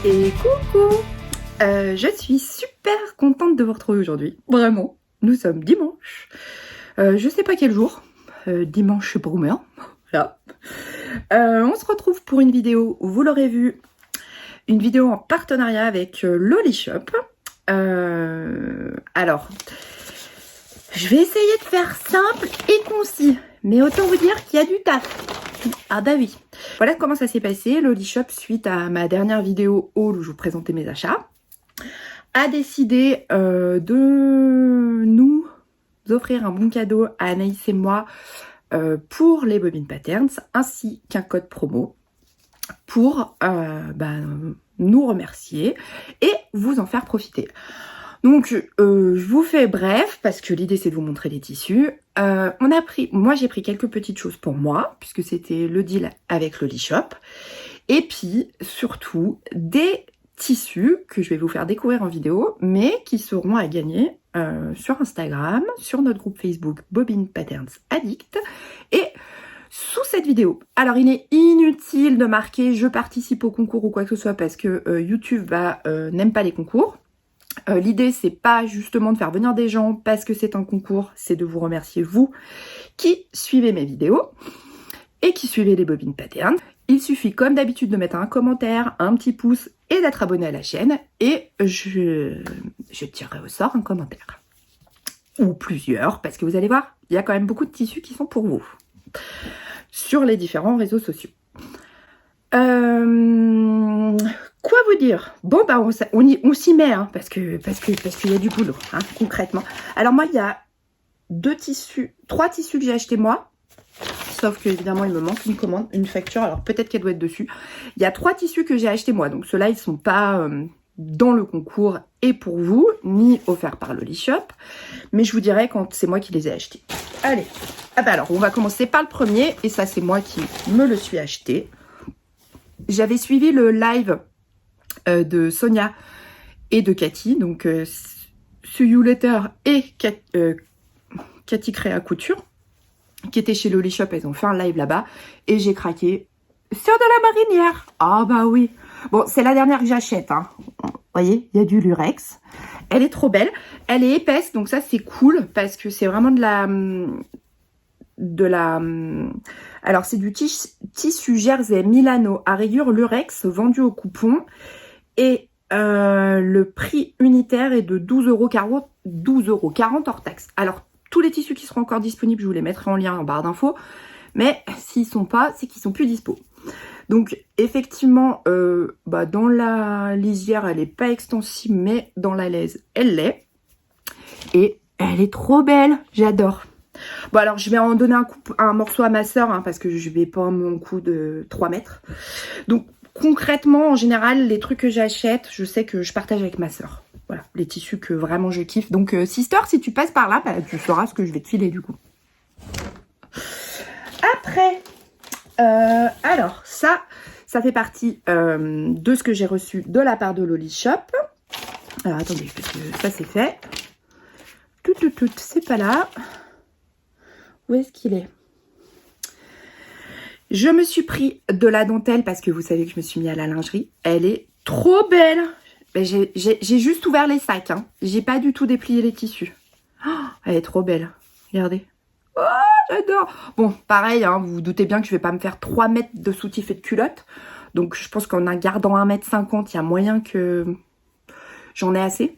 Et coucou, je suis super contente de vous retrouver aujourd'hui, vraiment. Nous sommes dimanche, je sais pas quel jour, dimanche pour moi, voilà. On se retrouve pour une vidéo, vous l'aurez vu, une vidéo en partenariat avec Lolishop. Alors, je vais essayer de faire simple et concis, mais autant vous dire qu'il y a du taf. Ah bah oui. Voilà comment ça s'est passé. Lolishop, suite à ma dernière vidéo haul où je vous présentais mes achats, a décidé de nous offrir un bon cadeau à Anaïs et moi pour les Bobine Patterns, ainsi qu'un code promo pour nous remercier et vous en faire profiter. Donc je vous fais bref parce que l'idée c'est de vous montrer les tissus. Moi j'ai pris quelques petites choses pour moi puisque c'était le deal avec Lolishop. Et puis surtout des tissus que je vais vous faire découvrir en vidéo mais qui seront à gagner sur Instagram, sur notre groupe Facebook Bobine Patterns Addict et sous cette vidéo. Alors il est inutile de marquer je participe au concours ou quoi que ce soit parce que YouTube n'aime pas les concours. L'idée c'est pas justement de faire venir des gens parce que c'est un concours, c'est de vous remercier vous qui suivez mes vidéos et qui suivez les Bobine Patterns. Il suffit comme d'habitude de mettre un commentaire, un petit pouce et d'être abonné à la chaîne et je tirerai au sort un commentaire. Ou plusieurs parce que vous allez voir, il y a quand même beaucoup de tissus qui sont pour vous sur les différents réseaux sociaux. Quoi vous dire? Bon bah on s'y met hein, parce qu'il y a du boulot hein, concrètement. Alors moi il y a trois tissus que j'ai acheté moi, sauf que évidemment il me manque une commande, une facture. Alors peut-être qu'elle doit être dessus. Il y a 3 tissus que j'ai acheté moi, donc ceux-là ils sont pas dans le concours et pour vous ni offerts par Lolishop, mais je vous dirai quand c'est moi qui les ai achetés. Allez, alors on va commencer par le premier et ça c'est moi qui me le suis acheté. J'avais suivi le live de Sonia et de Cathy, donc See You Later et Cathy Créa Couture, qui étaient chez Lolishop, elles ont fait un live là-bas, et j'ai craqué sur de la marinière. Ah bah oui. Bon, c'est la dernière que j'achète, hein. Vous voyez, il y a du lurex. Elle est trop belle. Elle est épaisse, donc ça c'est cool, parce que c'est vraiment alors c'est du tissu jersey Milano à rayures lurex vendu au coupon et le prix unitaire est de 12,40 € hors taxe. Alors tous les tissus qui seront encore disponibles, je vous les mettrai en lien en barre d'infos, mais s'ils sont pas, c'est qu'ils sont plus dispo. Donc effectivement, dans la lisière elle est pas extensible, mais dans la laise elle l'est et elle est trop belle, j'adore. Bon alors je vais en donner un morceau à ma soeur hein, parce que je vais pas mon coup de 3 mètres. Donc concrètement en général les trucs que j'achète je sais que je partage avec ma soeur. Voilà les tissus que vraiment je kiffe. Donc sister si tu passes par là tu sauras ce que je vais te filer du coup. Après alors ça fait partie de ce que j'ai reçu de la part de Lolishop. Alors attendez parce que ça c'est fait. Tout c'est pas là. Où est-ce qu'il est? Je me suis pris de la dentelle parce que vous savez que je me suis mis à la lingerie. Elle est trop belle. J'ai juste ouvert les sacs. Hein. J'ai pas du tout déplié les tissus. Oh, elle est trop belle. Regardez. Oh, j'adore. Bon, pareil, hein, vous vous doutez bien que je vais pas me faire 3 mètres de soutif et de culotte. Donc je pense qu'en gardant 1,50 m, il y a moyen que j'en ai assez.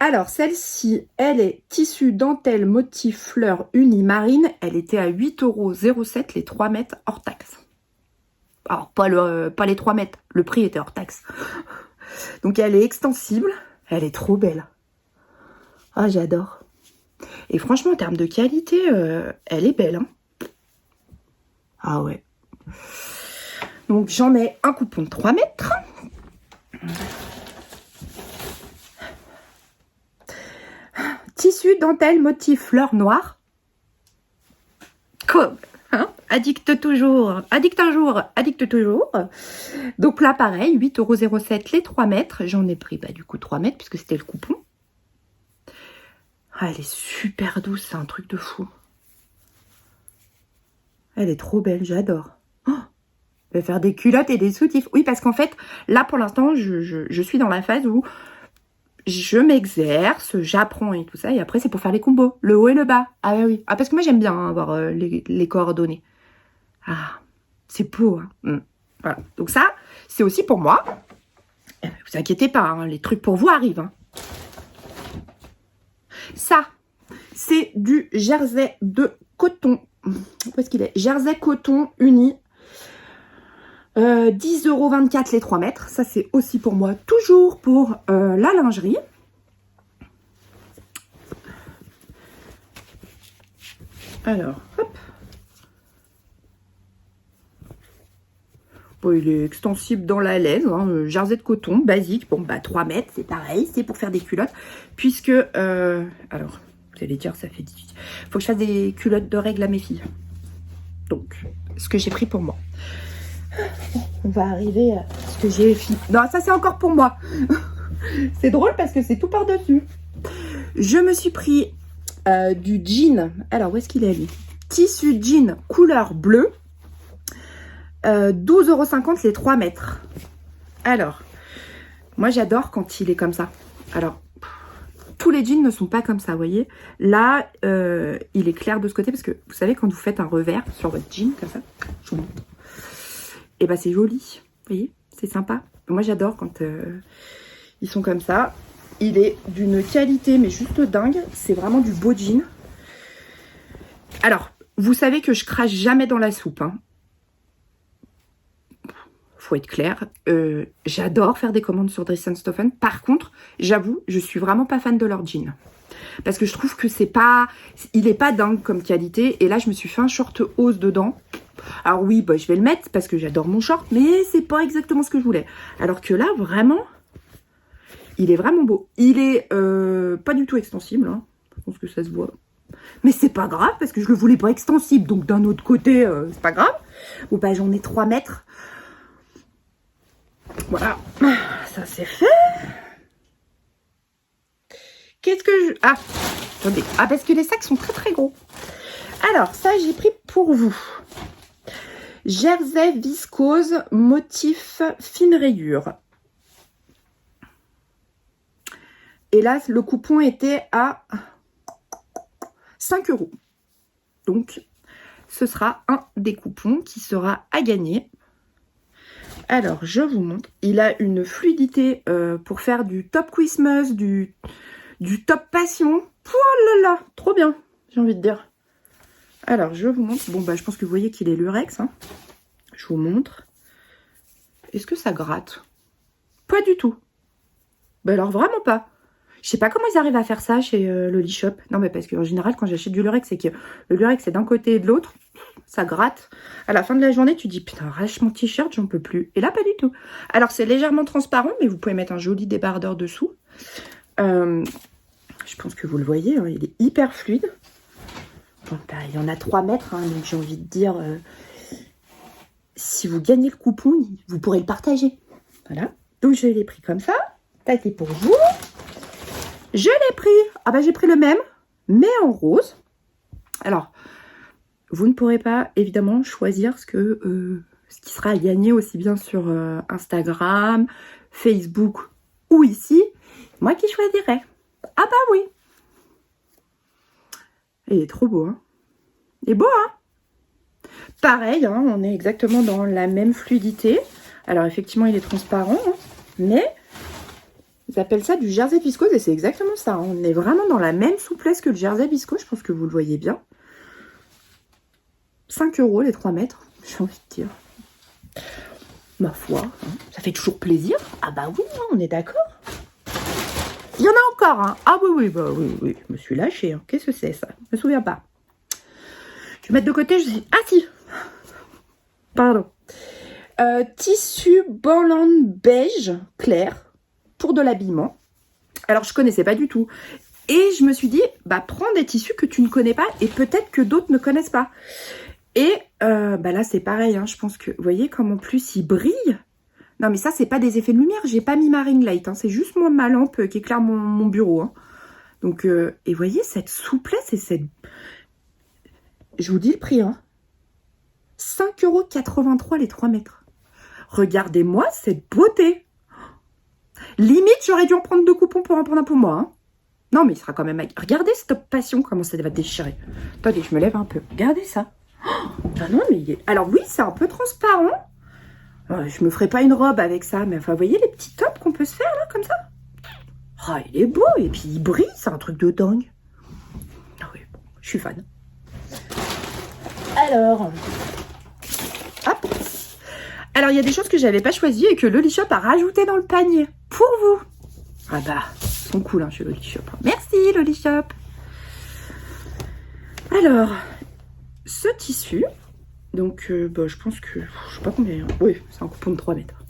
Alors, celle-ci, elle est tissu dentelle motif fleur uni marine. Elle était à 8,07 € les 3 mètres hors taxe. Alors, pas les 3 mètres. Le prix était hors taxe. Donc, elle est extensible. Elle est trop belle. Ah, j'adore. Et franchement, en termes de qualité, elle est belle. Hein. Ah ouais. Donc, j'en ai un coupon de 3 mètres. Tissu dentelle motif fleur noire. Comme, hein, addict toujours. Addict un jour, addict toujours. Donc là, pareil, 8,07 € les 3 mètres. J'en ai pris du coup 3 mètres puisque c'était le coupon. Ah, elle est super douce, c'est un truc de fou. Elle est trop belle, j'adore. Oh, faire des culottes et des soutifs. Oui, parce qu'en fait, là, pour l'instant, je suis dans la phase où je m'exerce, j'apprends et tout ça. Et après, c'est pour faire les combos. Le haut et le bas. Ah oui. Ah, parce que moi, j'aime bien avoir les coordonnées. Ah, c'est beau. Hein. Voilà. Donc ça, c'est aussi pour moi. Vous inquiétez pas, hein, les trucs pour vous arrivent. Hein. Ça, c'est du jersey de coton. Où est-ce qu'il est? Jersey coton uni. 10,24 € les 3 mètres. Ça, c'est aussi pour moi. Toujours pour la lingerie. Alors, hop. Bon, il est extensible dans la laine. Hein, jersey de coton, basique. Bon, bah 3 mètres, c'est pareil. C'est pour faire des culottes. Puisque, alors, vous allez dire, ça fait 18. Faut que je fasse des culottes de règles à mes filles. Donc, ce que j'ai pris pour moi. On va arriver à ce que j'ai fait. Non, ça c'est encore pour moi. C'est drôle parce que c'est tout par-dessus. Je me suis pris du jean. Alors, où est-ce qu'il est, lui? Tissu jean couleur bleue. 12,50 € les 3 mètres. Alors, moi j'adore quand il est comme ça. Alors, tous les jeans ne sont pas comme ça, vous voyez. Là, il est clair de ce côté parce que vous savez, quand vous faites un revers sur votre jean, comme ça, je vous montre. Et bah c'est joli, vous voyez, c'est sympa. Moi j'adore quand ils sont comme ça. Il est d'une qualité mais juste dingue. C'est vraiment du beau jean. Alors, vous savez que je crache jamais dans la soupe. Hein. Faut être clair. J'adore faire des commandes sur Dress & Stephen. Par contre, j'avoue, je suis vraiment pas fan de leur jean. Parce que je trouve que c'est pas... Il est pas dingue comme qualité. Et là, je me suis fait un short hausse dedans. Alors oui, bah, je vais le mettre parce que j'adore mon short, mais c'est pas exactement ce que je voulais. Alors que là, vraiment, il est vraiment beau. Il est pas du tout extensible, hein. Je pense que ça se voit. Mais c'est pas grave parce que je le voulais pas extensible. Donc d'un autre côté, c'est pas grave. Bon bah j'en ai 3 mètres. Voilà, ça c'est fait. Qu'est-ce que je... Ah, attendez. Ah, parce que les sacs sont très très gros. Alors, ça j'ai pris pour vous. Jersey viscose, motif fine rayure. Et là, le coupon était à 5 €. Donc, ce sera un des coupons qui sera à gagner. Alors, je vous montre. Il a une fluidité pour faire du top Christmas, du top passion. Oh là là, trop bien, j'ai envie de dire. Alors, je vous montre. Bon, bah, je pense que vous voyez qu'il est lurex. Hein. Je vous montre. Est-ce que ça gratte? Pas du tout. Bah alors, vraiment pas. Je sais pas comment ils arrivent à faire ça chez Loli Shop. Non, mais parce qu'en général, quand j'achète du lurex, c'est que le lurex, c'est d'un côté et de l'autre. Ça gratte. À la fin de la journée, tu dis, putain, arrache mon t-shirt, j'en peux plus. Et là, pas du tout. Alors, c'est légèrement transparent, mais vous pouvez mettre un joli débardeur dessous. Je pense que vous le voyez, hein, il est hyper fluide. Bon, bah, il y en a 3 mètres, hein, donc j'ai envie de dire, si vous gagnez le coupon, vous pourrez le partager. Voilà. Donc, je l'ai pris comme ça. Ça, c'est pour vous. Je l'ai pris. Ah bah, j'ai pris le même, mais en rose. Alors, vous ne pourrez pas, évidemment, choisir ce qui sera à gagner aussi bien sur Instagram, Facebook ou ici. Moi qui choisirai. Ah bah oui. Il est trop beau, hein. Il est beau, hein. Pareil, hein, on est exactement dans la même fluidité. Alors, effectivement, il est transparent, hein, mais ils appellent ça du jersey viscose et c'est exactement ça. Hein. On est vraiment dans la même souplesse que le jersey viscose. Je pense que vous le voyez bien. 5 € les 3 mètres, j'ai envie de dire. Ma foi, hein, ça fait toujours plaisir. Ah bah oui, hein, on est d'accord. Il y en a encore, hein. Ah oui, bah oui, je me suis lâchée. Hein. Qu'est-ce que c'est ça? Je me souviens pas. Je vais mettre de côté, je dis... Ah si. Pardon. Tissu Bolland beige clair pour de l'habillement. Alors, je connaissais pas du tout. Et je me suis dit, bah prends des tissus que tu ne connais pas et peut-être que d'autres ne connaissent pas. Et bah là, c'est pareil. Hein, je pense que, vous voyez comme en plus, il brille. Non, mais ça, c'est pas des effets de lumière. J'ai pas mis ma ring light. Hein, c'est juste moi, ma lampe qui éclaire mon bureau. Hein. Donc, et vous voyez, cette souplesse et cette... Je vous dis le prix. Hein. 5,83 € les 3 mètres. Regardez-moi cette beauté. Limite, j'aurais dû en prendre 2 coupons pour en prendre un pour moi. Hein. Non, mais il sera quand même... Regardez cette passion, comment ça va déchirer. Attendez, je me lève un peu. Regardez ça. Ah non, mais il est... Alors oui, c'est un peu transparent. Je me ferai pas une robe avec ça, mais enfin, vous voyez les petits tops qu'on peut se faire, là, comme ça? Ah, il est beau, et puis il brille, c'est un truc de dingue. Ah oui, bon, je suis fan. Alors... Hop. Alors, il y a des choses que j'avais pas choisies et que Loli-Shop a rajouté dans le panier. Pour vous. Ah bah, ils sont cool, hein, chez Loli-Shop. Merci, Loli-Shop. Alors, ce tissu... Donc, bah, je pense que... Je sais pas combien... Oui, c'est un coupon de 3 mètres.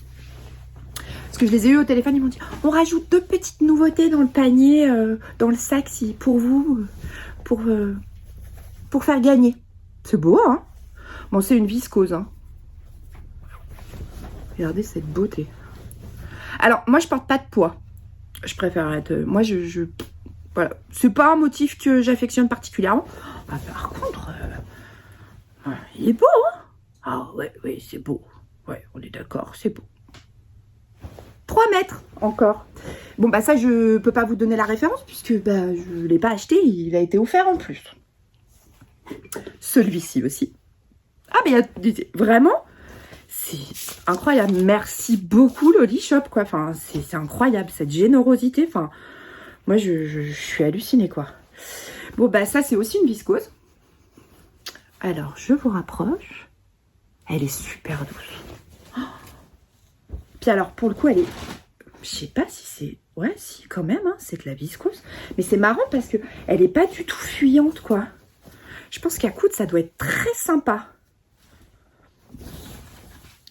Parce que je les ai eu au téléphone, ils m'ont dit on rajoute 2 petites nouveautés dans le panier, dans le sac, si, pour vous, pour faire gagner. C'est beau, hein? Bon, c'est une viscose, hein. Regardez cette beauté. Alors, moi, je porte pas de poids. Je préfère être... Moi, voilà. C'est pas un motif que j'affectionne particulièrement. Ah, par contre, il est beau, hein? Ah, ouais, c'est beau. Ouais, on est d'accord, c'est beau. 3 mètres encore. Bon, bah ça, je peux pas vous donner la référence puisque bah, je l'ai pas acheté, il a été offert en plus. Celui-ci aussi. Ah, mais vraiment, c'est incroyable. Merci beaucoup, Loli-Shop, quoi. Enfin, c'est incroyable, cette générosité. Enfin, moi, je suis hallucinée, quoi. Bon, bah ça, c'est aussi une viscose. Alors, je vous rapproche. Elle est super douce. Oh. Puis alors, pour le coup, elle est... Je sais pas si c'est... Ouais, si, quand même, hein, c'est de la viscose. Mais c'est marrant parce que elle est pas du tout fuyante, quoi. Je pense qu'à coudre, ça doit être très sympa.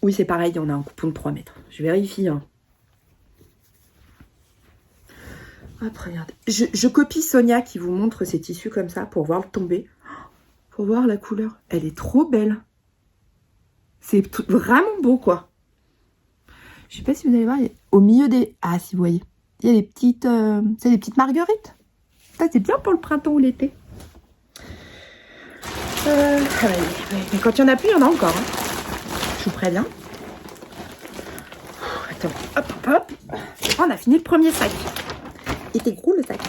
Oui, c'est pareil, on a un coupon de 3 mètres. Je vérifie, hein. Hop, regardez. Je copie Sonia qui vous montre ces tissus comme ça pour voir le tomber. Pour voir la couleur. Elle est trop belle. C'est vraiment beau, quoi. Je sais pas si vous allez voir, au milieu des... Ah, si vous voyez. Il y a des petites... c'est des petites marguerites. Ça, c'est bien pour le printemps ou l'été. Mais quand il y en a plus, il y en a encore. Hein. Je vous préviens. Attends, hop, hop, hop. Oh, on a fini le premier sac. Il était gros, le sac.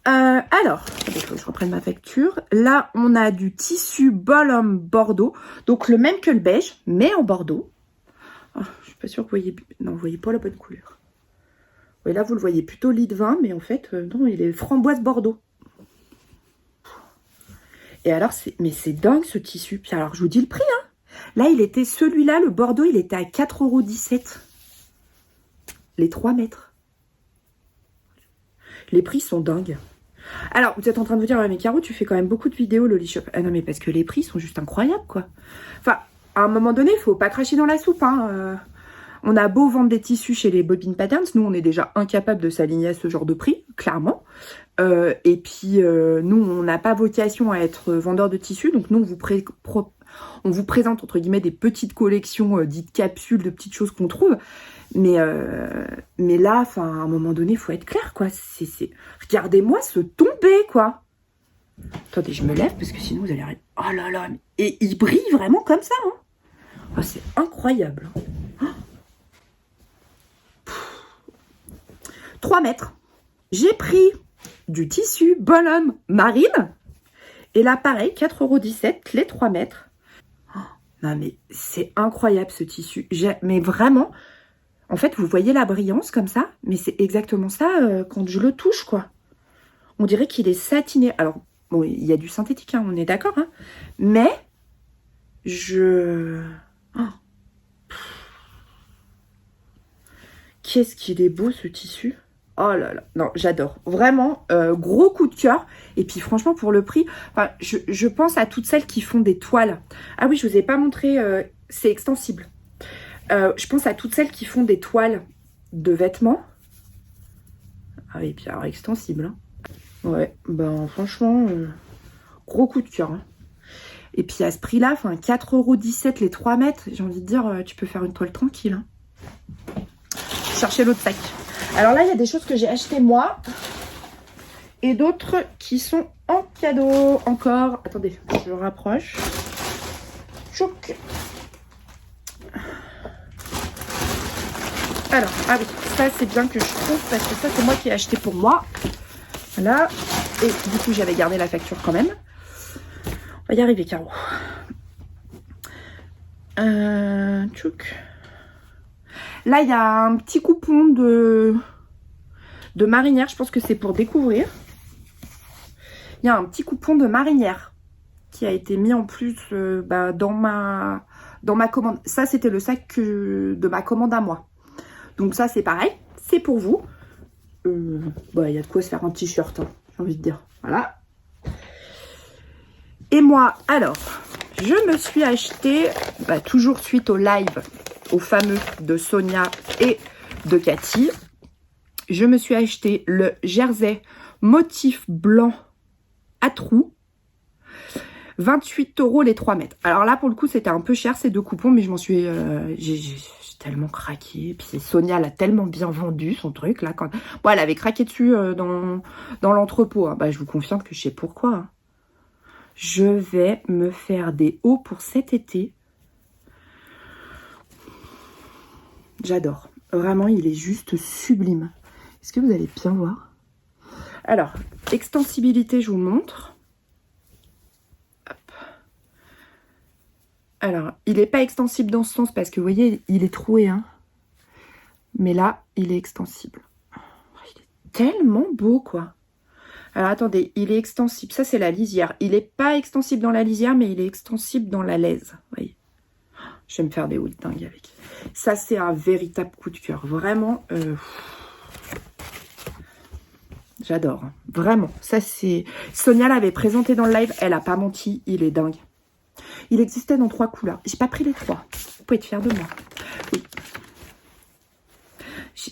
Alors, il faut que je reprenne ma facture. Là, on a du tissu Bolhomme Bordeaux. Donc, le même que le beige, mais en Bordeaux. Oh, je suis pas sûre que vous voyez... Non, vous voyez pas la bonne couleur. Oui, là, vous le voyez plutôt lit de vin, mais en fait, non, il est framboise Bordeaux. Et alors, mais c'est dingue, ce tissu. Puis alors, je vous dis le prix, hein. Là, il était celui-là, le Bordeaux, il était à 4,17 €. Les 3 mètres. Les prix sont dingues. Alors, vous êtes en train de vous dire, mais Caro, tu fais quand même beaucoup de vidéos, Loli-Shop. Ah non, mais parce que les prix sont juste incroyables, quoi. Enfin, à un moment donné, il faut pas cracher dans la soupe, hein. On a beau vendre des tissus chez les Bobbin Patterns, nous, on est déjà incapable de s'aligner à ce genre de prix, clairement. Et puis, nous, on n'a pas vocation à être vendeur de tissus, donc nous, on vous présente, entre guillemets, des petites collections dites capsules, de petites choses qu'on trouve. Mais là, enfin, à un moment donné, il faut être clair, quoi. Regardez-moi ce tomber, quoi. Attendez, je me lève, parce que sinon, vous allez... Oh là là, et il brille vraiment comme ça, hein. Oh, c'est incroyable. Oh. 3 mètres. J'ai pris du tissu Bolhomme Marine. Et là, pareil, 4,17 €, les 3 mètres. Oh, non, mais c'est incroyable, ce tissu. Mais vraiment, en fait, vous voyez la brillance comme ça. Mais c'est exactement ça quand je le touche, quoi. On dirait qu'il est satiné. Alors, bon, il y a du synthétique, hein, on est d'accord. Hein, mais, Oh. Qu'est-ce qu'il est beau, ce tissu. Oh là là, non, j'adore. Vraiment, gros coup de cœur. Et puis franchement, pour le prix, enfin, je pense à toutes celles qui font des toiles. Ah oui, je vous ai pas montré, c'est extensible. Je pense à toutes celles qui font des toiles de vêtements. Ah oui, puis alors extensible. Hein. Ouais, ben franchement, gros coup de cœur. Hein. Et puis à ce prix-là, enfin 4,17 € les 3 mètres, j'ai envie de dire, tu peux faire une toile tranquille. Hein. Chercher l'autre sac. Alors là, il y a des choses que j'ai achetées moi. Et d'autres qui sont en cadeau. Encore. Attendez, je rapproche. Chouc. Alors, ah oui, ça c'est bien que je trouve parce que ça c'est moi qui ai acheté pour moi. Voilà. Et du coup, j'avais gardé la facture quand même. On va y arriver, Caro. Tchouk. Là, il y a un petit coupon de marinière. Je pense que c'est pour découvrir. Il y a un petit coupon de marinière qui a été mis en plus dans ma commande. Ça, c'était le sac de ma commande à moi. Donc ça, c'est pareil. C'est pour vous. Il y a de quoi se faire un t-shirt, hein, j'ai envie de dire. Voilà. Et moi, alors, je me suis acheté, toujours suite au live, au fameux de Sonia et de Cathy, je me suis acheté le jersey motif blanc à trous, 28 € les 3 mètres. Alors là, pour le coup, c'était un peu cher ces deux coupons, mais je m'en suis... j'ai tellement craqué. Puis Sonia l'a tellement bien vendu, son truc, là. Bon, elle avait craqué dessus dans l'entrepôt. Hein. Je vous confirme que je sais pourquoi. Hein. Je vais me faire des hauts pour cet été. J'adore. Vraiment, il est juste sublime. Est-ce que vous allez bien voir? Alors, extensibilité, je vous montre. Hop. Alors, il n'est pas extensible dans ce sens parce que, vous voyez, il est troué. Hein. Mais là, il est extensible. Il est tellement beau, quoi. Alors, attendez, il est extensible. Ça, c'est la lisière. Il n'est pas extensible dans la lisière, mais il est extensible dans la laise. Vous voyez. Je vais me faire des hauts de dingue avec. Ça, c'est un véritable coup de cœur. Vraiment. J'adore. Hein. Vraiment. Ça, c'est... Sonia l'avait présenté dans le live. Elle n'a pas menti. Il est dingue. Il existait dans 3 couleurs. J'ai pas pris les 3. Vous pouvez être fiers de moi. Oui.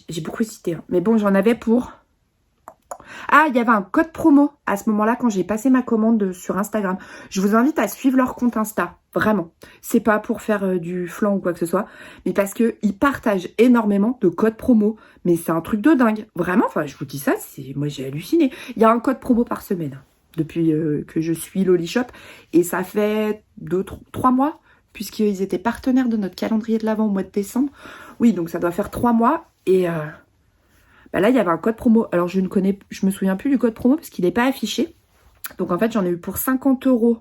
J'ai beaucoup hésité. Hein. Mais bon, j'en avais pour... Ah, il y avait un code promo à ce moment-là quand j'ai passé ma commande sur Instagram. Je vous invite à suivre leur compte Insta. Vraiment. C'est pas pour faire du flan ou quoi que ce soit. Mais parce qu'ils partagent énormément de codes promo. Mais c'est un truc de dingue. Vraiment, enfin, je vous dis ça, moi j'ai halluciné. Il y a un code promo par semaine. Depuis que je suis Loli Shop. Et ça fait 3 mois. Puisqu'ils étaient partenaires de notre calendrier de l'Avent au mois de décembre. Oui, donc ça doit faire 3 mois. Et... là, il y avait un code promo. Alors, je me souviens plus du code promo parce qu'il n'est pas affiché. Donc, en fait, j'en ai eu pour 50,85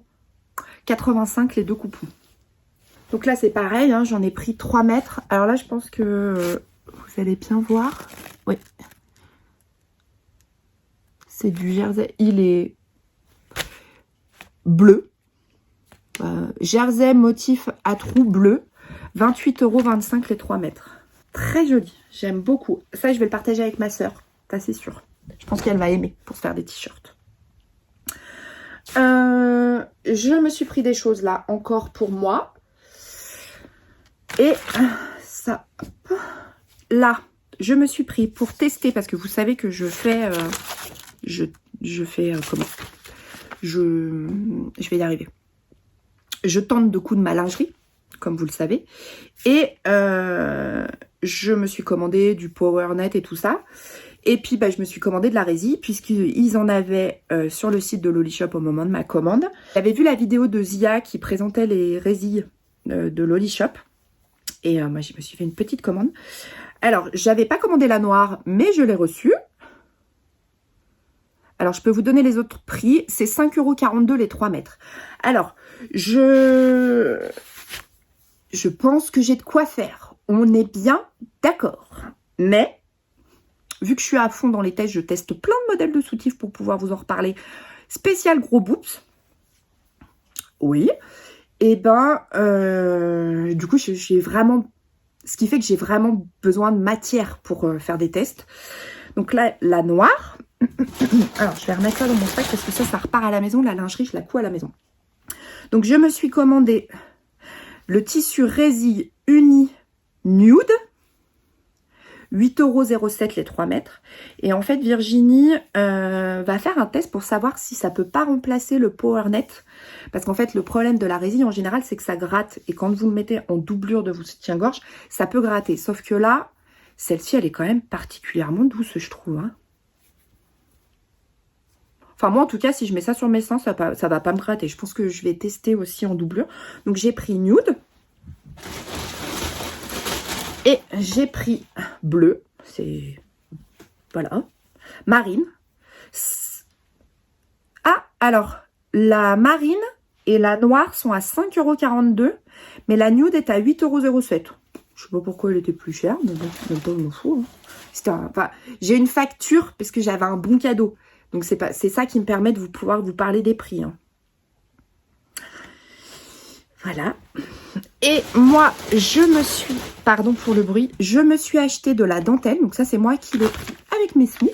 € les 2 coupons. Donc là, c'est pareil. Hein, j'en ai pris 3 mètres. Alors là, je pense que vous allez bien voir. Oui. C'est du jersey. Il est bleu. Jersey motif à trous bleu. 28,25 € les 3 mètres. Très joli, j'aime beaucoup. Ça, je vais le partager avec ma soeur, ça c'est sûr. Je pense qu'elle va aimer pour se faire des t-shirts. Je me suis pris des choses là, encore pour moi. Et ça, là, je me suis pris pour tester, parce que vous savez que je fais... comment je vais y arriver. Je tente de coudre ma lingerie, comme vous le savez. Et je me suis commandé du PowerNet et tout ça. Et puis, je me suis commandé de la résille, puisqu'ils en avaient sur le site de Loli Shop au moment de ma commande. J'avais vu la vidéo de Zia qui présentait les résilles de Loli Shop. Et moi, je me suis fait une petite commande. Alors, j'avais pas commandé la noire, mais je l'ai reçue. Alors, je peux vous donner les autres prix. C'est 5,42 € les 3 mètres. Alors, je pense que j'ai de quoi faire. On est bien d'accord. Mais, vu que je suis à fond dans les tests, je teste plein de modèles de soutifs pour pouvoir vous en reparler. Spécial gros boobs. Oui. Et du coup, j'ai vraiment... Ce qui fait que j'ai vraiment besoin de matière pour faire des tests. Donc là, la noire. Alors, je vais remettre ça dans mon sac parce que ça repart à la maison. La lingerie, je la couds à la maison. Donc, je me suis commandé le tissu résille uni nude. 8,07 € les 3 mètres. Et en fait, Virginie va faire un test pour savoir si ça peut pas remplacer le PowerNet. Parce qu'en fait, le problème de la résille, en général, c'est que ça gratte. Et quand vous le mettez en doublure de vos soutiens-gorge, ça peut gratter. Sauf que là, celle-ci, elle est quand même particulièrement douce, je trouve. Hein. Enfin, moi, en tout cas, si je mets ça sur mes seins, ça va pas me gratter. Je pense que je vais tester aussi en doublure. Donc, j'ai pris nude. Et j'ai pris bleu, c'est... Voilà. Marine. Ah, alors, la marine et la noire sont à 5,42 €, mais la nude est à 8,07 €. Je sais pas pourquoi elle était plus chère, mais bon, même pas, je m'en fous. Hein. Enfin, j'ai une facture parce que j'avais un bon cadeau. Donc, c'est ça qui me permet de pouvoir vous parler des prix. Hein. Voilà. Et moi, pardon pour le bruit, je me suis acheté de la dentelle. Donc ça, c'est moi qui l'ai pris avec mes sous.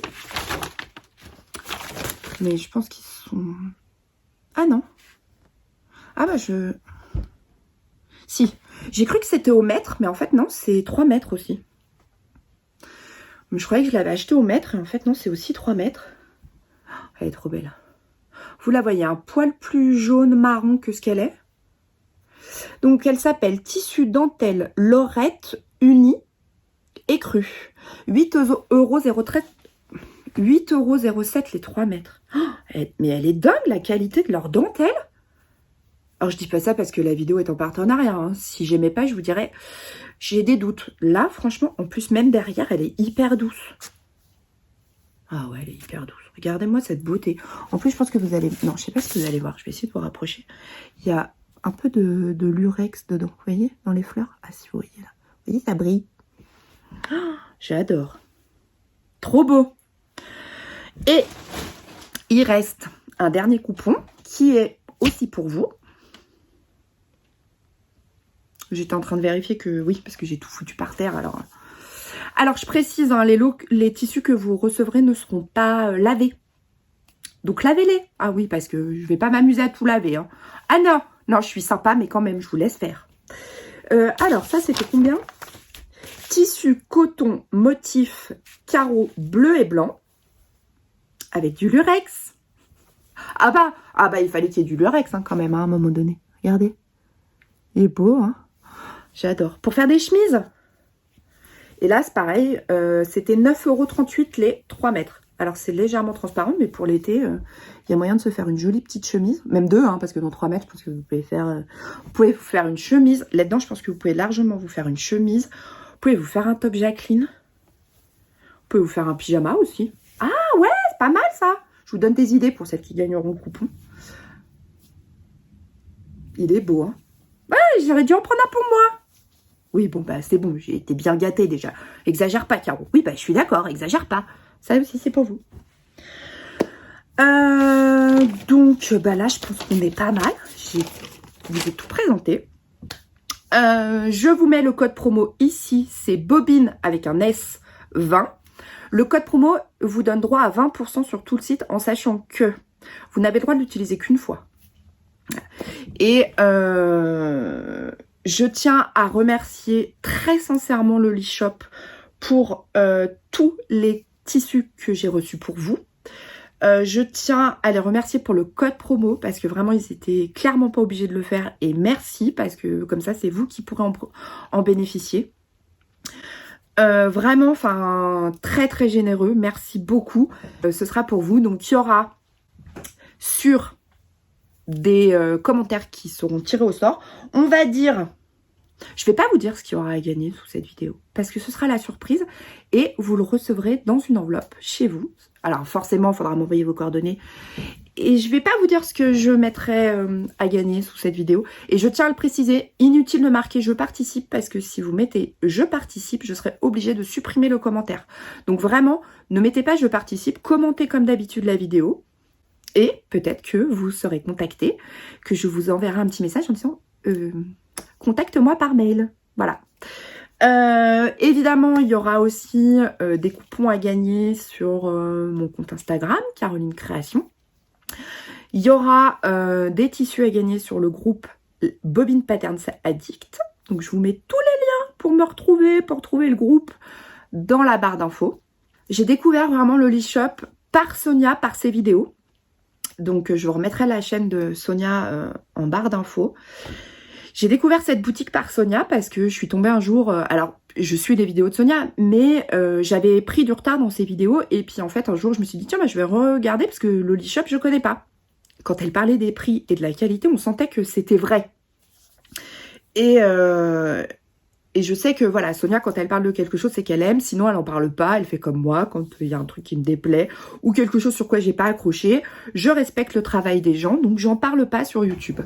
Mais je pense qu'ils sont... Ah non. Ah bah Si, j'ai cru que c'était au mètre, mais en fait non, c'est 3 mètres aussi. Je croyais que je l'avais acheté au mètre, et en fait non, c'est aussi 3 mètres. Elle est trop belle. Vous la voyez, un poil plus jaune marron que ce qu'elle est. Donc elle s'appelle Tissu Dentelle Lorette Uni Écru. 8,07 € les 3 mètres. Oh, mais elle est dingue la qualité de leur dentelle. Alors je dis pas ça parce que la vidéo est en partenariat. Hein. Si j'aimais pas, je vous dirais, j'ai des doutes. Là, franchement, en plus même derrière, elle est hyper douce. Ah ouais, elle est hyper douce. Regardez-moi cette beauté. En plus, je pense que vous allez... Non, je sais pas ce que vous allez voir. Je vais essayer de vous rapprocher. Il y a un peu de lurex dedans. Vous voyez, dans les fleurs. Ah, si vous voyez là. Vous voyez, ça brille. Oh, j'adore. Trop beau. Et il reste un dernier coupon qui est aussi pour vous. J'étais en train de vérifier que... Oui, parce que j'ai tout foutu par terre. Alors je précise, hein, les tissus que vous recevrez ne seront pas lavés. Donc lavez-les. Ah oui, parce que je vais pas m'amuser à tout laver. Hein. Ah non, non, je suis sympa, mais quand même, je vous laisse faire. Alors, ça, c'était combien? Tissu coton motif carreau bleu et blanc. Avec du lurex. Ah bah, il fallait qu'il y ait du lurex hein, quand même, hein, à un moment donné. Regardez. Il est beau, hein. J'adore. Pour faire des chemises. Et là, c'est pareil, c'était 9,38 € les 3 mètres. Alors, c'est légèrement transparent, mais pour l'été, il y a moyen de se faire une jolie petite chemise. Même deux, hein, parce que dans 3 mètres, je pense que vous pouvez vous faire une chemise. Là-dedans, je pense que vous pouvez largement vous faire une chemise. Vous pouvez vous faire un top Jacqueline. Vous pouvez vous faire un pyjama aussi. Ah ouais, c'est pas mal ça. Je vous donne des idées pour celles qui gagneront le coupon. Il est beau, hein. Ouais, j'aurais dû en prendre un pour moi. Oui, bon, bah c'est bon, j'ai été bien gâtée déjà. Exagère pas, Caro. Oui, bah je suis d'accord, exagère pas. Ça aussi, c'est pour vous. Donc, bah là, je pense qu'on est pas mal. Je vous ai tout présenté. Je vous mets le code promo ici. C'est Bobine avec un S 20. Le code promo vous donne droit à 20% sur tout le site en sachant que vous n'avez le droit de l'utiliser qu'une fois. Et je tiens à remercier très sincèrement le Shop pour tous les tissus que j'ai reçus pour vous. Je tiens à les remercier pour le code promo parce que vraiment ils étaient clairement pas obligés de le faire et merci parce que comme ça c'est vous qui pourrez en bénéficier. Vraiment, enfin très très généreux, merci beaucoup. Ce sera pour vous, donc il y aura sur des commentaires qui seront tirés au sort. On va dire, je vais pas vous dire ce qu'il y aura à gagner sous cette vidéo parce que ce sera la surprise et vous le recevrez dans une enveloppe chez vous. Alors forcément, il faudra m'envoyer vos coordonnées et je vais pas vous dire ce que je mettrai à gagner sous cette vidéo. Et je tiens à le préciser, inutile de marquer je participe parce que si vous mettez je participe, je serai obligée de supprimer le commentaire. Donc vraiment, ne mettez pas je participe, commentez comme d'habitude la vidéo. Et peut-être que vous serez contacté, que je vous enverrai un petit message en disant contacte-moi par mail. Voilà. Évidemment, il y aura aussi des coupons à gagner sur mon compte Instagram, Caroline Création. Il y aura des tissus à gagner sur le groupe Bobine Patterns Addict. Donc, je vous mets tous les liens pour me retrouver, pour trouver le groupe dans la barre d'infos. J'ai découvert vraiment le Shop par Sonia, par ses vidéos. Donc, je vous remettrai la chaîne de Sonia en barre d'infos. J'ai découvert cette boutique par Sonia parce que je suis tombée un jour... alors, je suis des vidéos de Sonia, mais j'avais pris du retard dans ses vidéos. Et puis, en fait, un jour, je me suis dit, tiens, bah, je vais regarder parce que le Shop, je connais pas. Quand elle parlait des prix et de la qualité, on sentait que c'était vrai. Et Et je sais que voilà, Sonia, quand elle parle de quelque chose, c'est qu'elle aime. Sinon, elle en parle pas. Elle fait comme moi quand il y a un truc qui me déplaît ou quelque chose sur quoi j'ai pas accroché. Je respecte le travail des gens, donc j'en parle pas sur YouTube.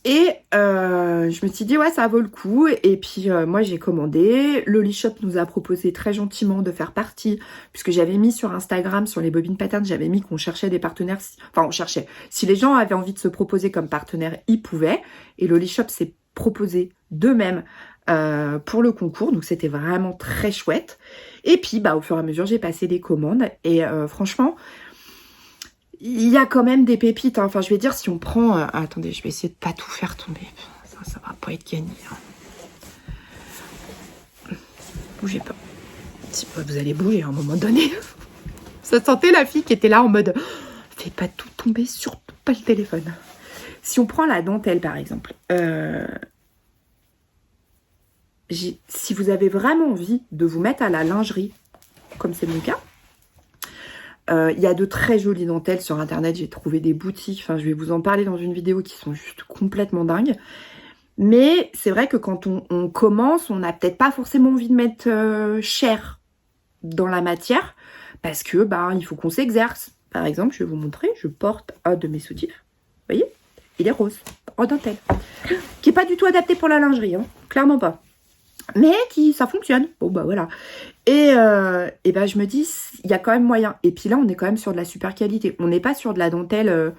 Et je me suis dit, ouais, ça vaut le coup. Et puis, moi, j'ai commandé. Lolishop nous a proposé très gentiment de faire partie, puisque j'avais mis sur Instagram, sur les bobines patterns, j'avais mis qu'on cherchait des partenaires. Enfin, on cherchait. Si les gens avaient envie de se proposer comme partenaire, ils pouvaient. Et Lolishop s'est proposé d'eux-mêmes pour le concours. Donc, c'était vraiment très chouette. Et puis, bah, au fur et à mesure, j'ai passé des commandes. Et franchement... il y a quand même des pépites, hein. Enfin, je vais dire, si on prend... attendez, je vais essayer de pas tout faire tomber. Ça va pas être gagné. Hein. Bougez pas. Si, vous allez bouger à un moment donné. Ça sentait la fille qui était là en mode... fais pas tout tomber, surtout pas le téléphone. Si on prend la dentelle, par exemple... si vous avez vraiment envie de vous mettre à la lingerie, comme c'est mon cas... il y a de très jolies dentelles sur internet, j'ai trouvé des boutiques, enfin je vais vous en parler dans une vidéo qui sont juste complètement dingues. Mais c'est vrai que quand on commence, on n'a peut-être pas forcément envie de mettre cher dans la matière, parce que bah, il faut qu'on s'exerce. Par exemple, je vais vous montrer, je porte un de mes soutifs, vous voyez, il est rose, en dentelle, qui n'est pas du tout adapté pour la lingerie, hein, clairement pas. Mais ça fonctionne. Bon, bah voilà. Et bah, je me dis, il y a quand même moyen. Et puis là, on est quand même sur de la super qualité. On n'est pas sur de la dentelle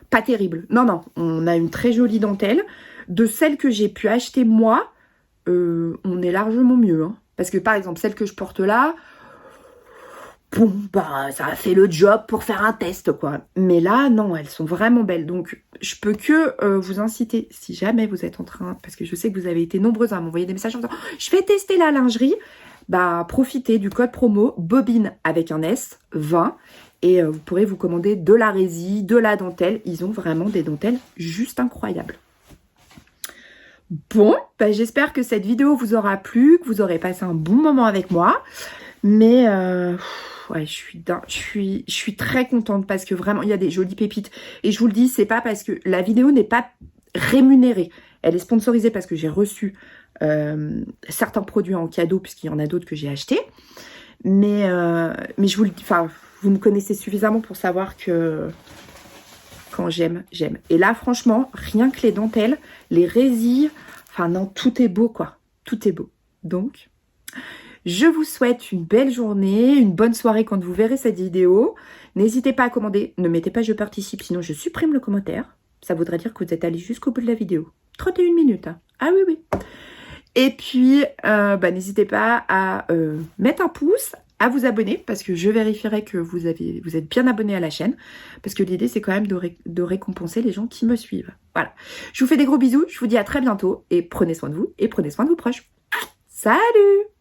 pas terrible. Non, non. On a une très jolie dentelle. De celle que j'ai pu acheter moi, on est largement mieux. Hein. Parce que par exemple, celle que je porte là, bon, bah, ça a fait le job pour faire un test, quoi. Mais là, non, elles sont vraiment belles. Donc, je peux que vous inciter, si jamais vous êtes en train, parce que je sais que vous avez été nombreuses à m'envoyer des messages en disant « Je vais tester la lingerie », bah, profitez du code promo bobine avec un S, 20, et vous pourrez vous commander de la résille, de la dentelle. Ils ont vraiment des dentelles juste incroyables. Bon, bah, j'espère que cette vidéo vous aura plu, que vous aurez passé un bon moment avec moi. Mais ouais, je suis très contente parce que vraiment, il y a des jolies pépites. Et je vous le dis, c'est pas parce que la vidéo n'est pas rémunérée. Elle est sponsorisée parce que j'ai reçu certains produits en cadeau, puisqu'il y en a d'autres que j'ai achetés. Mais je vous le dis, enfin, vous me connaissez suffisamment pour savoir que quand j'aime, j'aime. Et là, franchement, rien que les dentelles, les résilles, enfin non, tout est beau, quoi. Tout est beau. Donc... je vous souhaite une belle journée, une bonne soirée quand vous verrez cette vidéo. N'hésitez pas à commander, ne mettez pas je participe, sinon je supprime le commentaire. Ça voudrait dire que vous êtes allé jusqu'au bout de la vidéo. 31 minutes. Hein. Ah oui, oui. Et puis, bah, n'hésitez pas à mettre un pouce, à vous abonner, parce que je vérifierai que vous êtes bien abonné à la chaîne. Parce que l'idée, c'est quand même de récompenser les gens qui me suivent. Voilà. Je vous fais des gros bisous, je vous dis à très bientôt, et prenez soin de vous, et prenez soin de vos proches. Salut!